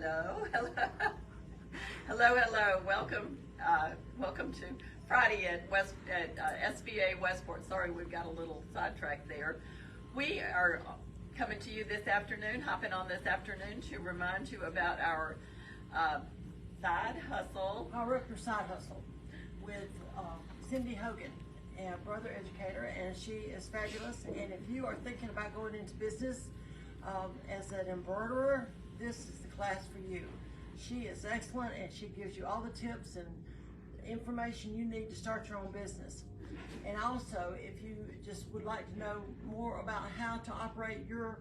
Hello, hello, hello, hello. Welcome to Friday at SBA Westport. Sorry, we've got a little sidetrack there. We are coming to you this afternoon, hopping on this afternoon to remind you about our side hustle. Our Rooker Side Hustle with Cindy Hogan, a brother educator, and she is fabulous. And if you are thinking about going into business as an embroiderer, this is the class for you. She is excellent, and she gives you all the tips and information you need to start your own business. And also, if you just would like to know more about how to operate your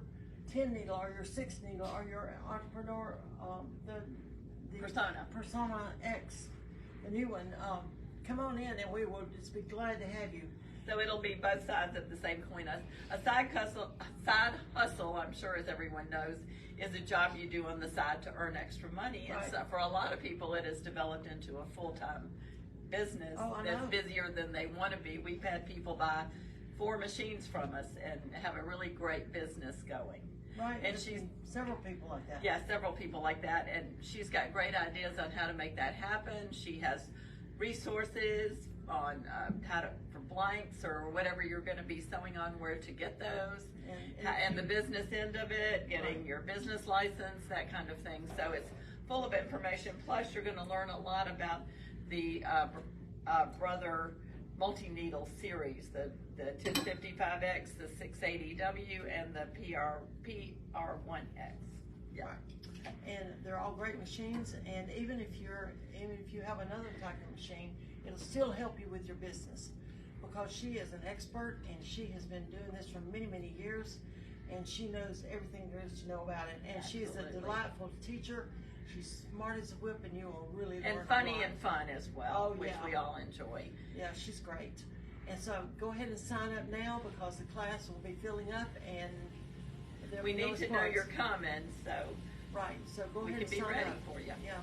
10 needle or your 6 needle or your entrepreneur, the Persona X, the new one, come on in and we will just be glad to have you. So it'll be both sides of the same coin. A side hustle, I'm sure as everyone knows, is a job you do on the side to earn extra money. Right. And so for a lot of people, it has developed into a full-time business that's busier than they want to be. We've had people buy 4 machines from us and have a really great business going. Right, and she's several people like that. Yeah, several people like that, and she's got great ideas on how to make that happen. She has resources on for blanks or whatever you're going to be sewing on, where to get those, and the business end of it, getting your business license, that kind of thing. So it's full of information. Plus, you're going to learn a lot about the Brother multi-needle series, the 1055X, the 680W, and the PR1X. Yeah. And they're all great machines, and even if you have another type of machine, it'll still help you with your business, because she is an expert and she has been doing this for many years, and she knows everything there is to know about it. And she is a delightful teacher. She's smart as a whip, and you will really learn and funny a lot. And fun as well, which we all enjoy. Yeah, she's great. And so go ahead and sign up now, because the class will be filling up, and we need to know you're coming, so right. So go ahead and sign up. We can be ready for you. Yeah.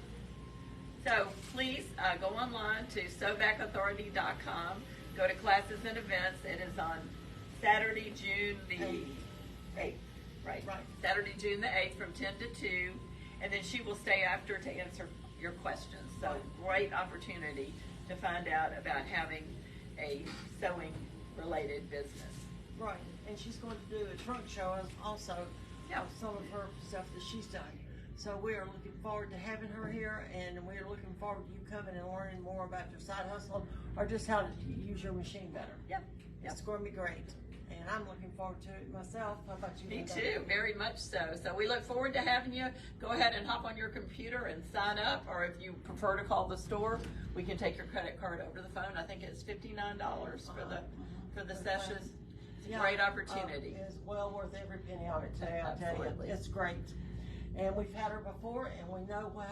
So please go online to sewbackauthority.com. Go to classes and events. It is on Saturday, June the 8th. Right. Saturday, June the 8th from 10 to 2. And then she will stay after to answer your questions. So great opportunity to find out about having a sewing related business. Right. And she's going to do a trunk show also of some of her stuff that she's done. So we are looking forward to having her here, and we are looking forward to you coming and learning more about your side hustle, or just how to use your machine better. Yep. It's going to be great. And I'm looking forward to it myself. How about you? Me too, very much so. So we look forward to having you. Go ahead and hop on your computer and sign up, or if you prefer to call the store, we can take your credit card over the phone. I think it's $59 for the session. It's a great opportunity. It's well worth every penny of it today, I'll tell you. It's great. And we've had her before, and we know what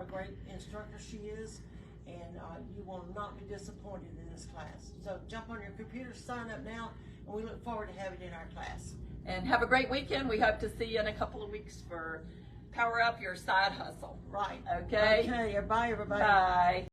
a great instructor she is, and you will not be disappointed in this class. So jump on your computer, sign up now, and we look forward to having you in our class. And have a great weekend. We hope to see you in a couple of weeks for Power Up Your Side Hustle. Right. Okay? Okay, bye everybody. Bye.